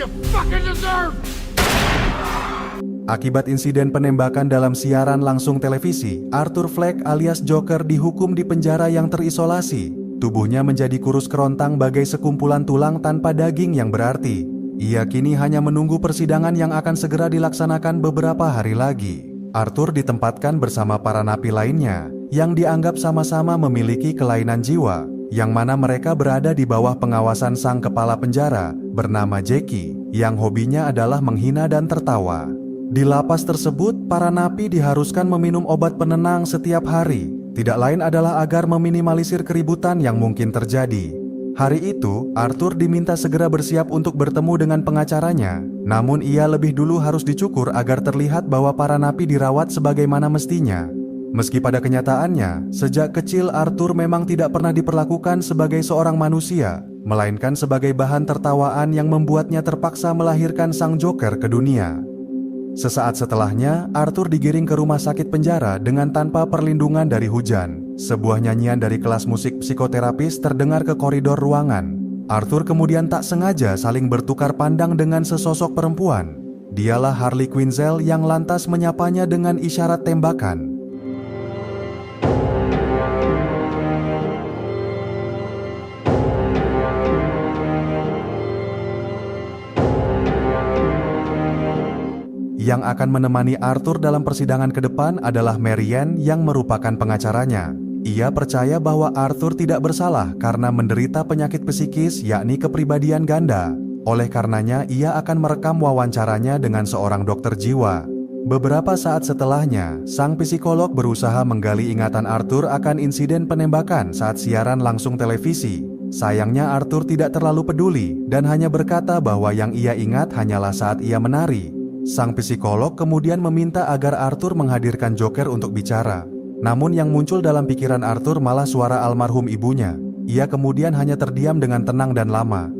you fucking deserve! Akibat insiden penembakan dalam siaran langsung televisi, Arthur Fleck alias Joker dihukum di penjara yang terisolasi. Tubuhnya menjadi kurus kerontang bagai sekumpulan tulang tanpa daging yang berarti. Ia kini hanya menunggu persidangan yang akan segera dilaksanakan beberapa hari lagi. Arthur ditempatkan bersama para napi lainnya yang dianggap sama-sama memiliki kelainan jiwa, yang mana mereka berada di bawah pengawasan sang kepala penjara bernama Jackie, yang hobinya adalah menghina dan tertawa. Di lapas tersebut, para napi diharuskan meminum obat penenang setiap hari. Tidak lain adalah agar meminimalisir keributan yang mungkin terjadi. Hari itu, Arthur diminta segera bersiap untuk bertemu dengan pengacaranya. Namun ia lebih dulu harus dicukur agar terlihat bahwa para napi dirawat sebagaimana mestinya. Meski pada kenyataannya, sejak kecil Arthur memang tidak pernah diperlakukan sebagai seorang manusia, melainkan sebagai bahan tertawaan yang membuatnya terpaksa melahirkan sang Joker ke dunia. Sesaat setelahnya, Arthur digiring ke rumah sakit penjara dengan tanpa perlindungan dari hujan. Sebuah nyanyian dari kelas musik psikoterapis terdengar ke koridor ruangan. Arthur kemudian tak sengaja saling bertukar pandang dengan sesosok perempuan. Dialah Harley Quinzel yang lantas menyapanya dengan isyarat tembakan. Yang akan menemani Arthur dalam persidangan ke depan adalah Marianne yang merupakan pengacaranya. Ia percaya bahwa Arthur tidak bersalah karena menderita penyakit psikis yakni kepribadian ganda. Oleh karenanya, ia akan merekam wawancaranya dengan seorang dokter jiwa. Beberapa saat setelahnya, sang psikolog berusaha menggali ingatan Arthur akan insiden penembakan saat siaran langsung televisi. Sayangnya Arthur tidak terlalu peduli dan hanya berkata bahwa yang ia ingat hanyalah saat ia menari. Sang psikolog kemudian meminta agar Arthur menghadirkan Joker untuk bicara. Namun yang muncul dalam pikiran Arthur malah suara almarhum ibunya. Ia kemudian hanya terdiam dengan tenang dan lama.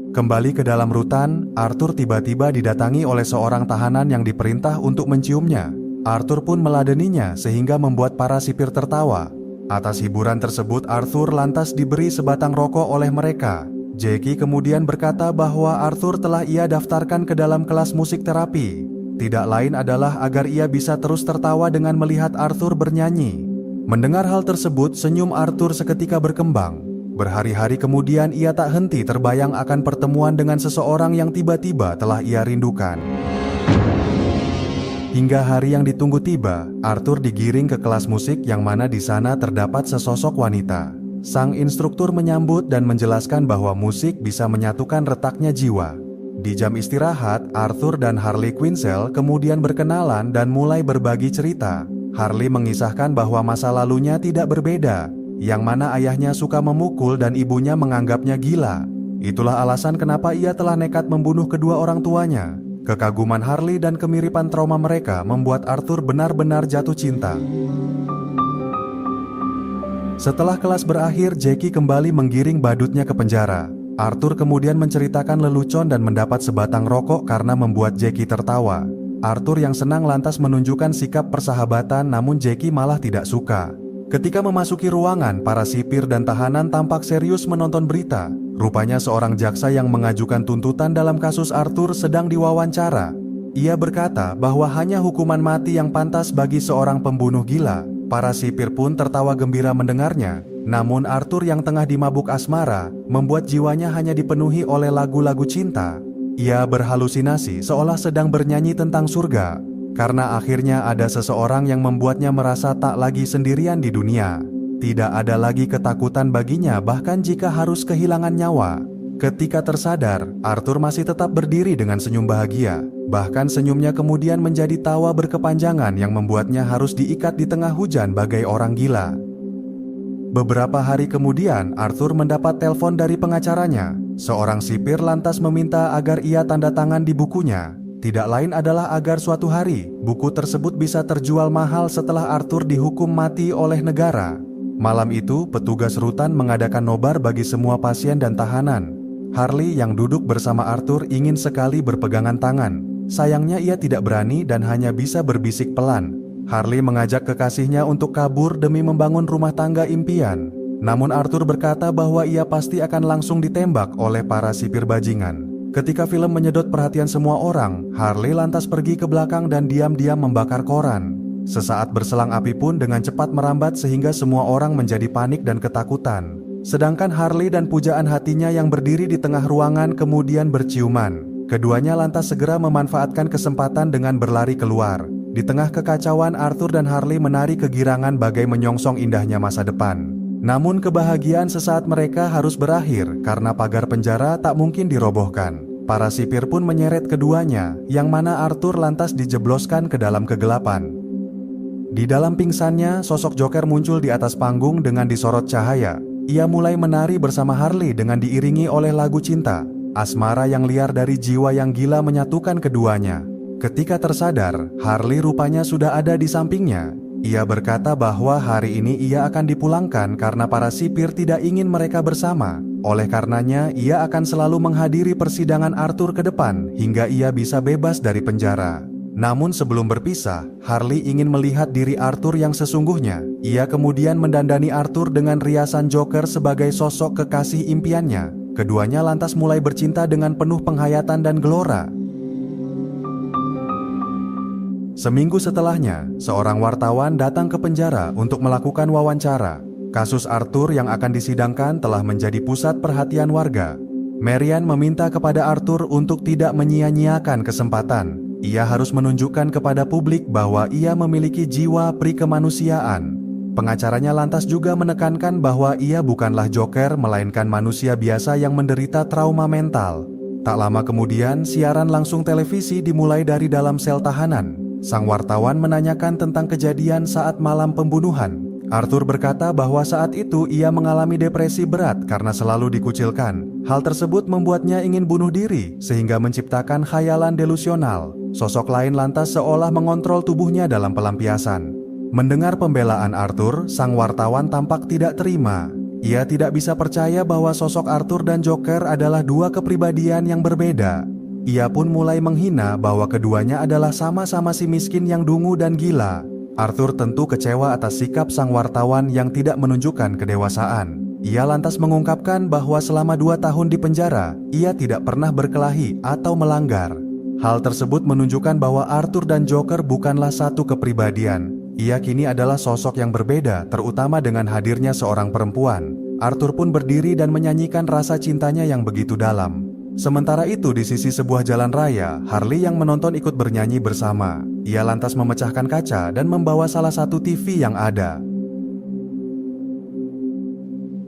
Kembali ke dalam rutan, Arthur tiba-tiba didatangi oleh seorang tahanan yang diperintah untuk menciumnya. Arthur pun meladeninya sehingga membuat para sipir tertawa. Atas hiburan tersebut, Arthur lantas diberi sebatang rokok oleh mereka. Jackie kemudian berkata bahwa Arthur telah ia daftarkan ke dalam kelas musik terapi. Tidak lain adalah agar ia bisa terus tertawa dengan melihat Arthur bernyanyi. Mendengar hal tersebut, senyum Arthur seketika berkembang. Berhari-hari kemudian ia tak henti terbayang akan pertemuan dengan seseorang yang tiba-tiba telah ia rindukan. Hingga hari yang ditunggu tiba, Arthur digiring ke kelas musik yang mana di sana terdapat sesosok wanita. Sang instruktur menyambut dan menjelaskan bahwa musik bisa menyatukan retaknya jiwa. Di jam istirahat, Arthur dan Harley Quinzel kemudian berkenalan dan mulai berbagi cerita. Harley mengisahkan bahwa masa lalunya tidak berbeda, yang mana ayahnya suka memukul dan ibunya menganggapnya gila. Itulah alasan kenapa ia telah nekat membunuh kedua orang tuanya. Kekaguman Harley dan kemiripan trauma mereka membuat Arthur benar-benar jatuh cinta. Setelah kelas berakhir, Jackie kembali menggiring badutnya ke penjara. Arthur kemudian menceritakan lelucon dan mendapat sebatang rokok karena membuat Jackie tertawa. Arthur yang senang lantas menunjukkan sikap persahabatan, namun Jackie malah tidak suka. Ketika memasuki ruangan, para sipir dan tahanan tampak serius menonton berita. Rupanya seorang jaksa yang mengajukan tuntutan dalam kasus Arthur sedang diwawancara. Ia berkata bahwa hanya hukuman mati yang pantas bagi seorang pembunuh gila. Para sipir pun tertawa gembira mendengarnya. Namun Arthur yang tengah dimabuk asmara membuat jiwanya hanya dipenuhi oleh lagu-lagu cinta. Ia berhalusinasi seolah sedang bernyanyi tentang surga. Karena akhirnya ada seseorang yang membuatnya merasa tak lagi sendirian di dunia. Tidak ada lagi ketakutan baginya bahkan jika harus kehilangan nyawa. Ketika tersadar, Arthur masih tetap berdiri dengan senyum bahagia. Bahkan senyumnya kemudian menjadi tawa berkepanjangan yang membuatnya harus diikat di tengah hujan bagai orang gila. Beberapa hari kemudian, Arthur mendapat telepon dari pengacaranya. Seorang sipir lantas meminta agar ia tanda tangan di bukunya. Tidak lain adalah agar suatu hari, buku tersebut bisa terjual mahal setelah Arthur dihukum mati oleh negara. Malam itu, petugas rutan mengadakan nobar bagi semua pasien dan tahanan. Harley yang duduk bersama Arthur ingin sekali berpegangan tangan. Sayangnya ia tidak berani dan hanya bisa berbisik pelan. Harley mengajak kekasihnya untuk kabur demi membangun rumah tangga impian. Namun Arthur berkata bahwa ia pasti akan langsung ditembak oleh para sipir bajingan. Ketika film menyedot perhatian semua orang, Harley lantas pergi ke belakang dan diam-diam membakar koran. Sesaat berselang api pun dengan cepat merambat sehingga semua orang menjadi panik dan ketakutan. Sedangkan Harley dan pujaan hatinya yang berdiri di tengah ruangan kemudian berciuman. Keduanya lantas segera memanfaatkan kesempatan dengan berlari keluar. Di tengah kekacauan, Arthur dan Harley menari kegirangan bagai menyongsong indahnya masa depan. Namun kebahagiaan sesaat mereka harus berakhir karena pagar penjara tak mungkin dirobohkan. Para sipir pun menyeret keduanya, yang mana Arthur lantas dijebloskan ke dalam kegelapan. Di dalam pingsannya, sosok Joker muncul di atas panggung dengan disorot cahaya. Ia mulai menari bersama Harley dengan diiringi oleh lagu cinta. Asmara yang liar dari jiwa yang gila menyatukan keduanya. Ketika tersadar, Harley rupanya sudah ada di sampingnya. Ia berkata bahwa hari ini ia akan dipulangkan karena para sipir tidak ingin mereka bersama. Oleh karenanya, ia akan selalu menghadiri persidangan Arthur ke depan hingga ia bisa bebas dari penjara. Namun sebelum berpisah, Harley ingin melihat diri Arthur yang sesungguhnya. Ia kemudian mendandani Arthur dengan riasan Joker sebagai sosok kekasih impiannya. Keduanya lantas mulai bercinta dengan penuh penghayatan dan gelora. Seminggu setelahnya, seorang wartawan datang ke penjara untuk melakukan wawancara. Kasus Arthur yang akan disidangkan telah menjadi pusat perhatian warga. Marian meminta kepada Arthur untuk tidak menyia-nyiakan kesempatan. Ia harus menunjukkan kepada publik bahwa ia memiliki jiwa pri-kemanusiaan. Pengacaranya lantas juga menekankan bahwa ia bukanlah Joker melainkan manusia biasa yang menderita trauma mental. Tak lama kemudian, siaran langsung televisi dimulai dari dalam sel tahanan. Sang wartawan menanyakan tentang kejadian saat malam pembunuhan. Arthur berkata bahwa saat itu ia mengalami depresi berat karena selalu dikucilkan. Hal tersebut membuatnya ingin bunuh diri sehingga menciptakan khayalan delusional. Sosok lain lantas seolah mengontrol tubuhnya dalam pelampiasan. Mendengar pembelaan Arthur, sang wartawan tampak tidak terima. Ia tidak bisa percaya bahwa sosok Arthur dan Joker adalah dua kepribadian yang berbeda. Ia pun mulai menghina bahwa keduanya adalah sama-sama si miskin yang dungu dan gila. Arthur tentu kecewa atas sikap sang wartawan yang tidak menunjukkan kedewasaan. Ia lantas mengungkapkan bahwa selama 2 tahun di penjara, ia tidak pernah berkelahi atau melanggar. Hal tersebut menunjukkan bahwa Arthur dan Joker bukanlah satu kepribadian. Ia kini adalah sosok yang berbeda, terutama dengan hadirnya seorang perempuan. Arthur pun berdiri dan menyanyikan rasa cintanya yang begitu dalam. Sementara itu di sisi sebuah jalan raya, Harley yang menonton ikut bernyanyi bersama. Ia lantas memecahkan kaca dan membawa salah satu TV yang ada.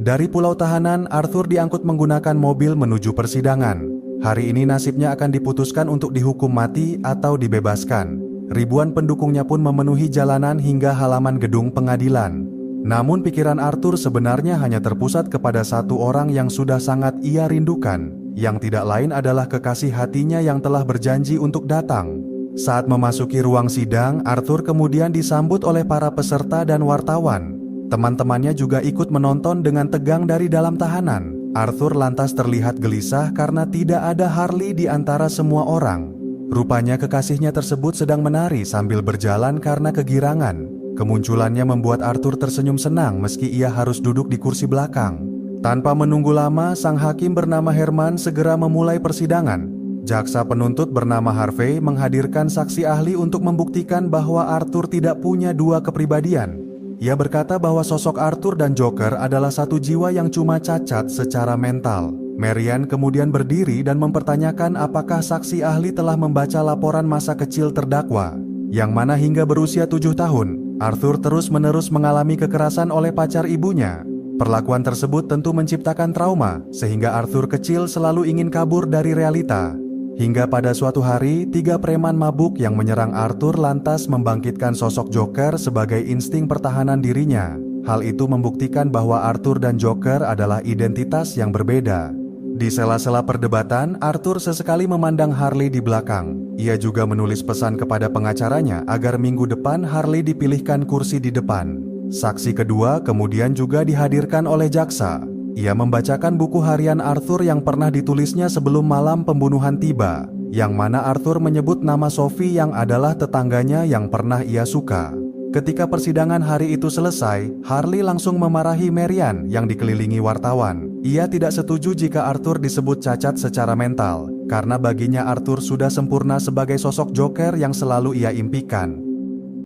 Dari pulau tahanan, Arthur diangkut menggunakan mobil menuju persidangan. Hari ini nasibnya akan diputuskan untuk dihukum mati atau dibebaskan. Ribuan pendukungnya pun memenuhi jalanan hingga halaman gedung pengadilan. Namun pikiran Arthur sebenarnya hanya terpusat kepada satu orang yang sudah sangat ia rindukan, yang tidak lain adalah kekasih hatinya yang telah berjanji untuk datang. Saat memasuki ruang sidang, Arthur kemudian disambut oleh para peserta dan wartawan. Teman-temannya juga ikut menonton dengan tegang dari dalam tahanan. Arthur lantas terlihat gelisah karena tidak ada Harley di antara semua orang. Rupanya kekasihnya tersebut sedang menari sambil berjalan karena kegirangan. Kemunculannya membuat Arthur tersenyum senang meski ia harus duduk di kursi belakang. Tanpa menunggu lama, sang hakim bernama Herman segera memulai persidangan. Jaksa penuntut bernama Harvey menghadirkan saksi ahli untuk membuktikan bahwa Arthur tidak punya dua kepribadian. Ia berkata bahwa sosok Arthur dan Joker adalah satu jiwa yang cuma cacat secara mental. Marian kemudian berdiri dan mempertanyakan apakah saksi ahli telah membaca laporan masa kecil terdakwa, yang mana hingga berusia 7 tahun, Arthur terus-menerus mengalami kekerasan oleh pacar ibunya. Perlakuan tersebut tentu menciptakan trauma, sehingga Arthur kecil selalu ingin kabur dari realita. Hingga pada suatu hari, 3 preman mabuk yang menyerang Arthur lantas membangkitkan sosok Joker sebagai insting pertahanan dirinya. Hal itu membuktikan bahwa Arthur dan Joker adalah identitas yang berbeda. Di sela-sela perdebatan, Arthur sesekali memandang Harley di belakang. Ia juga menulis pesan kepada pengacaranya agar minggu depan Harley dipilihkan kursi di depan. Saksi kedua kemudian juga dihadirkan oleh jaksa. Ia membacakan buku harian Arthur yang pernah ditulisnya sebelum malam pembunuhan tiba, yang mana Arthur menyebut nama Sophie yang adalah tetangganya yang pernah ia suka. Ketika persidangan hari itu selesai, Harley langsung memarahi Marian yang dikelilingi wartawan. Ia tidak setuju jika Arthur disebut cacat secara mental. karena baginya Arthur sudah sempurna sebagai sosok Joker yang selalu ia impikan.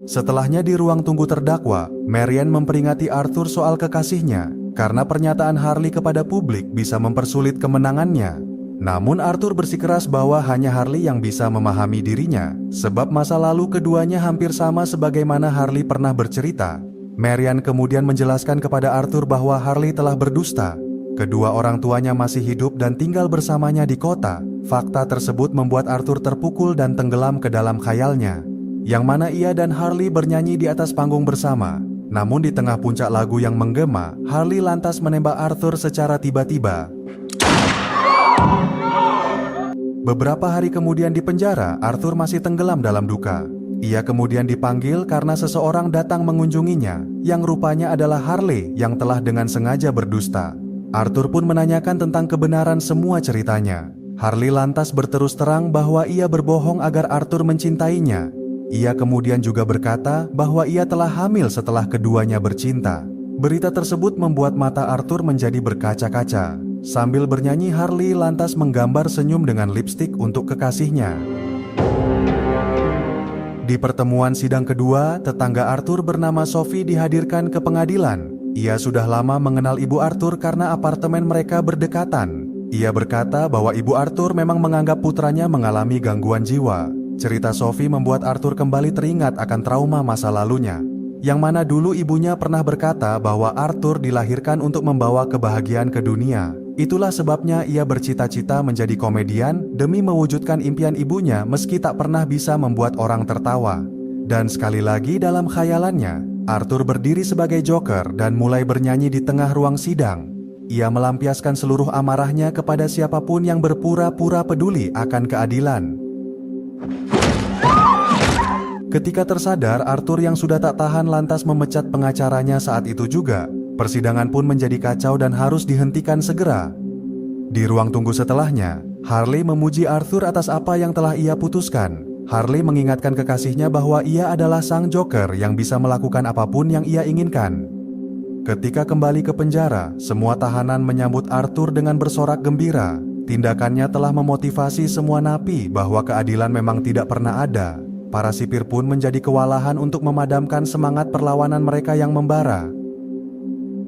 Setelahnya di ruang tunggu terdakwa, Marian memperingati Arthur soal kekasihnya, karena pernyataan Harley kepada publik bisa mempersulit kemenangannya. Namun Arthur bersikeras bahwa hanya Harley yang bisa memahami dirinya, sebab masa lalu keduanya hampir sama sebagaimana Harley pernah bercerita. Marian kemudian menjelaskan kepada Arthur bahwa Harley telah berdusta. Kedua orang tuanya masih hidup dan tinggal bersamanya di kota. Fakta tersebut membuat Arthur terpukul dan tenggelam ke dalam khayalnya, yang mana ia dan Harley bernyanyi di atas panggung bersama. Namun di tengah puncak lagu yang menggema, Harley lantas menembak Arthur secara tiba-tiba. Beberapa hari kemudian di penjara, Arthur masih tenggelam dalam duka. Ia kemudian dipanggil karena seseorang datang mengunjunginya, yang rupanya adalah Harley yang telah dengan sengaja berdusta. Arthur pun menanyakan tentang kebenaran semua ceritanya. Harley lantas berterus terang bahwa ia berbohong agar Arthur mencintainya. Ia kemudian juga berkata bahwa ia telah hamil setelah keduanya bercinta. Berita tersebut membuat mata Arthur menjadi berkaca-kaca. Sambil bernyanyi, Harley lantas menggambar senyum dengan lipstik untuk kekasihnya. Di pertemuan sidang kedua, tetangga Arthur bernama Sophie dihadirkan ke pengadilan. Ia sudah lama mengenal ibu Arthur karena apartemen mereka berdekatan. Ia berkata bahwa ibu Arthur memang menganggap putranya mengalami gangguan jiwa. Cerita Sophie membuat Arthur kembali teringat akan trauma masa lalunya, yang mana dulu ibunya pernah berkata bahwa Arthur dilahirkan untuk membawa kebahagiaan ke dunia. Itulah sebabnya ia bercita-cita menjadi komedian demi mewujudkan impian ibunya meski tak pernah bisa membuat orang tertawa. Dan sekali lagi dalam khayalannya, Arthur berdiri sebagai Joker dan mulai bernyanyi di tengah ruang sidang. Ia melampiaskan seluruh amarahnya kepada siapapun yang berpura-pura peduli akan keadilan. Ketika tersadar, Arthur yang sudah tak tahan lantas memecat pengacaranya saat itu juga. Persidangan pun menjadi kacau dan harus dihentikan segera. Di ruang tunggu setelahnya, Harley memuji Arthur atas apa yang telah ia putuskan. Harley mengingatkan kekasihnya bahwa ia adalah sang Joker yang bisa melakukan apapun yang ia inginkan. Ketika kembali ke penjara, semua tahanan menyambut Arthur dengan bersorak gembira. Tindakannya telah memotivasi semua napi bahwa keadilan memang tidak pernah ada. Para sipir pun menjadi kewalahan untuk memadamkan semangat perlawanan mereka yang membara.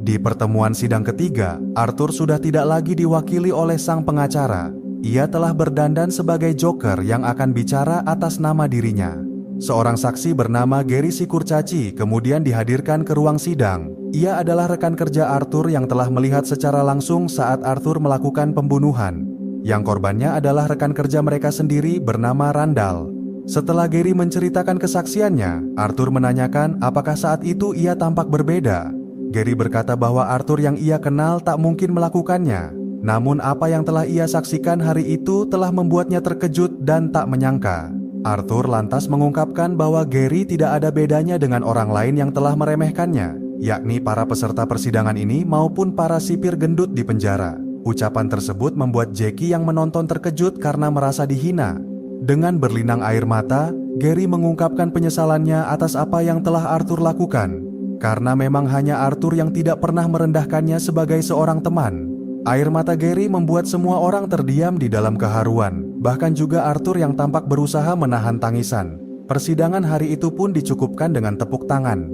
Di pertemuan sidang ketiga, Arthur sudah tidak lagi diwakili oleh sang pengacara. Ia telah berdandan sebagai Joker yang akan bicara atas nama dirinya. Seorang saksi bernama Gary si Kurcaci kemudian dihadirkan ke ruang sidang. Ia adalah rekan kerja Arthur yang telah melihat secara langsung saat Arthur melakukan pembunuhan. Yang korbannya adalah rekan kerja mereka sendiri bernama Randall. Setelah Gary menceritakan kesaksiannya, Arthur menanyakan apakah saat itu ia tampak berbeda. Gary berkata bahwa Arthur yang ia kenal tak mungkin melakukannya. Namun apa yang telah ia saksikan hari itu telah membuatnya terkejut dan tak menyangka. Arthur lantas mengungkapkan bahwa Gary tidak ada bedanya dengan orang lain yang telah meremehkannya, yakni para peserta persidangan ini maupun para sipir gendut di penjara. Ucapan tersebut membuat Jackie yang menonton terkejut karena merasa dihina. Dengan berlinang air mata, Gary mengungkapkan penyesalannya atas apa yang telah Arthur lakukan. Karena memang hanya Arthur yang tidak pernah merendahkannya sebagai seorang teman. Air mata Gary membuat semua orang terdiam di dalam keharuan. Bahkan juga Arthur yang tampak berusaha menahan tangisan. Persidangan hari itu pun dicukupkan dengan tepuk tangan.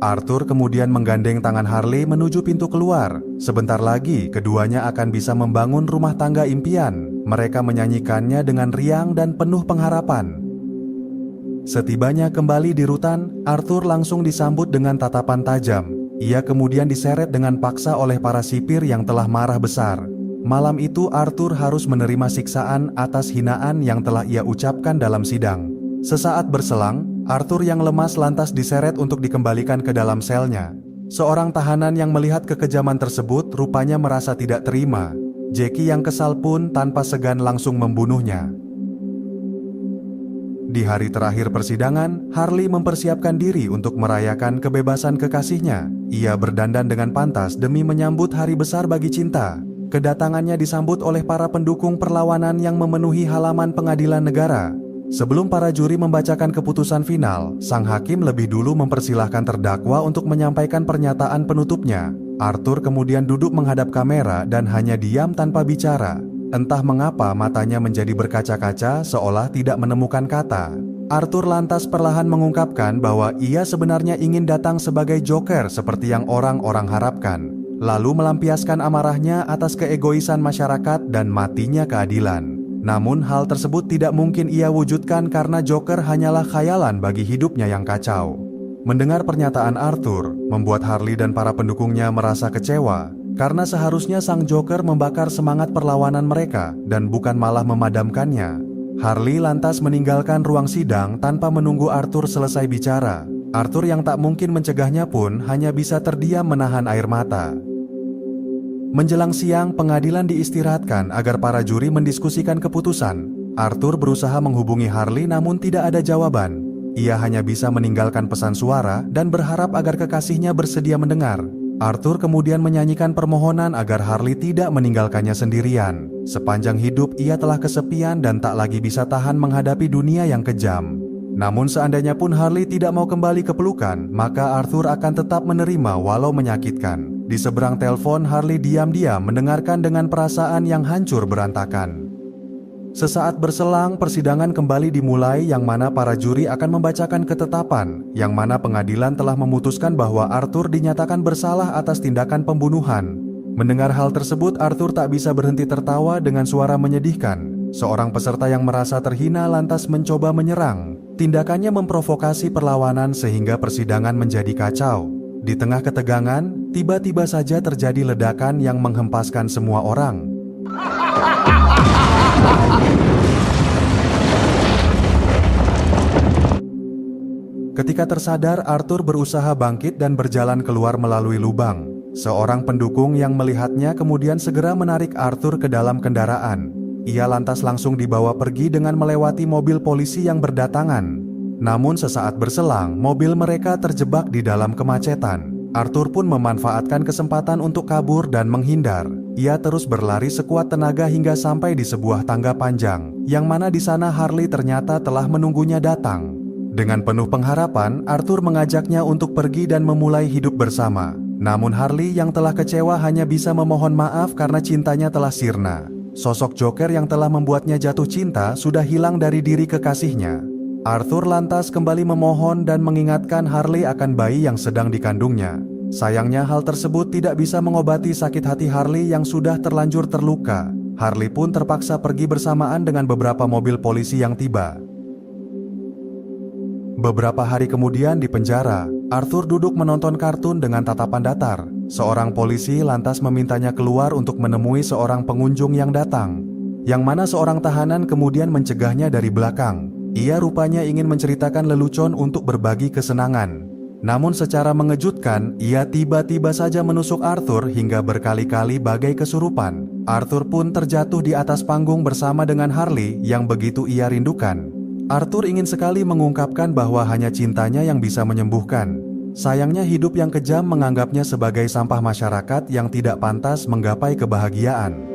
Arthur kemudian menggandeng tangan Harley menuju pintu keluar. Sebentar lagi, keduanya akan bisa membangun rumah tangga impian. Mereka menyanyikannya dengan riang dan penuh pengharapan. Setibanya kembali di rutan, Arthur langsung disambut dengan tatapan tajam. Ia kemudian diseret dengan paksa oleh para sipir yang telah marah besar. Malam itu Arthur harus menerima siksaan atas hinaan yang telah ia ucapkan dalam sidang. Sesaat berselang, Arthur yang lemas lantas diseret untuk dikembalikan ke dalam selnya. Seorang tahanan yang melihat kekejaman tersebut rupanya merasa tidak terima. Jackie yang kesal pun tanpa segan langsung membunuhnya. Di hari terakhir persidangan, Harley mempersiapkan diri untuk merayakan kebebasan kekasihnya. Ia berdandan dengan pantas demi menyambut hari besar bagi cinta. Kedatangannya disambut oleh para pendukung perlawanan yang memenuhi halaman pengadilan negara. Sebelum para juri membacakan keputusan final, sang hakim lebih dulu mempersilahkan terdakwa untuk menyampaikan pernyataan penutupnya. Arthur kemudian duduk menghadap kamera dan hanya diam tanpa bicara. Entah mengapa matanya menjadi berkaca-kaca seolah tidak menemukan kata. Arthur lantas perlahan mengungkapkan bahwa ia sebenarnya ingin datang sebagai Joker seperti yang orang-orang harapkan, lalu melampiaskan amarahnya atas keegoisan masyarakat dan matinya keadilan. Namun hal tersebut tidak mungkin ia wujudkan karena Joker hanyalah khayalan bagi hidupnya yang kacau. Mendengar pernyataan Arthur, membuat Harley dan para pendukungnya merasa kecewa, karena seharusnya sang Joker membakar semangat perlawanan mereka dan bukan malah memadamkannya. Harley lantas meninggalkan ruang sidang tanpa menunggu Arthur selesai bicara. Arthur yang tak mungkin mencegahnya pun hanya bisa terdiam menahan air mata. Menjelang siang, pengadilan diistirahatkan agar para juri mendiskusikan keputusan. Arthur berusaha menghubungi Harley namun tidak ada jawaban. Ia hanya bisa meninggalkan pesan suara dan berharap agar kekasihnya bersedia mendengar. Arthur kemudian menyanyikan permohonan agar Harley tidak meninggalkannya sendirian. Sepanjang hidup ia telah kesepian dan tak lagi bisa tahan menghadapi dunia yang kejam. Namun seandainya pun Harley tidak mau kembali ke pelukan, maka Arthur akan tetap menerima walau menyakitkan. Di seberang telepon, Harley diam-diam mendengarkan dengan perasaan yang hancur berantakan. Sesaat berselang, persidangan kembali dimulai yang mana para juri akan membacakan ketetapan, yang mana pengadilan telah memutuskan bahwa Arthur dinyatakan bersalah atas tindakan pembunuhan. Mendengar hal tersebut, Arthur tak bisa berhenti tertawa dengan suara menyedihkan. Seorang peserta yang merasa terhina lantas mencoba menyerang. Tindakannya memprovokasi perlawanan sehingga persidangan menjadi kacau. Di tengah ketegangan, tiba-tiba saja terjadi ledakan yang menghempaskan semua orang. Ketika tersadar, Arthur berusaha bangkit dan berjalan keluar melalui lubang. Seorang pendukung yang melihatnya kemudian segera menarik Arthur ke dalam kendaraan. Ia lantas langsung dibawa pergi dengan melewati mobil polisi yang berdatangan. Namun sesaat berselang, mobil mereka terjebak di dalam kemacetan. Arthur pun memanfaatkan kesempatan untuk kabur dan menghindar. Ia terus berlari sekuat tenaga hingga sampai di sebuah tangga panjang, yang mana di sana Harley ternyata telah menunggunya datang. Dengan penuh pengharapan, Arthur mengajaknya untuk pergi dan memulai hidup bersama. Namun Harley yang telah kecewa hanya bisa memohon maaf karena cintanya telah sirna. Sosok Joker yang telah membuatnya jatuh cinta sudah hilang dari diri kekasihnya. Arthur lantas kembali memohon dan mengingatkan Harley akan bayi yang sedang dikandungnya. Sayangnya hal tersebut tidak bisa mengobati sakit hati Harley yang sudah terlanjur terluka. Harley pun terpaksa pergi bersamaan dengan beberapa mobil polisi yang tiba. Beberapa hari kemudian di penjara, Arthur duduk menonton kartun dengan tatapan datar. Seorang polisi lantas memintanya keluar untuk menemui seorang pengunjung yang datang, yang mana seorang tahanan kemudian mencegahnya dari belakang. Ia rupanya ingin menceritakan lelucon untuk berbagi kesenangan. Namun secara mengejutkan, ia tiba-tiba saja menusuk Arthur hingga berkali-kali bagai kesurupan. Arthur pun terjatuh di atas panggung bersama dengan Harley yang begitu ia rindukan. Arthur ingin sekali mengungkapkan bahwa hanya cintanya yang bisa menyembuhkan. Sayangnya hidup yang kejam menganggapnya sebagai sampah masyarakat yang tidak pantas menggapai kebahagiaan.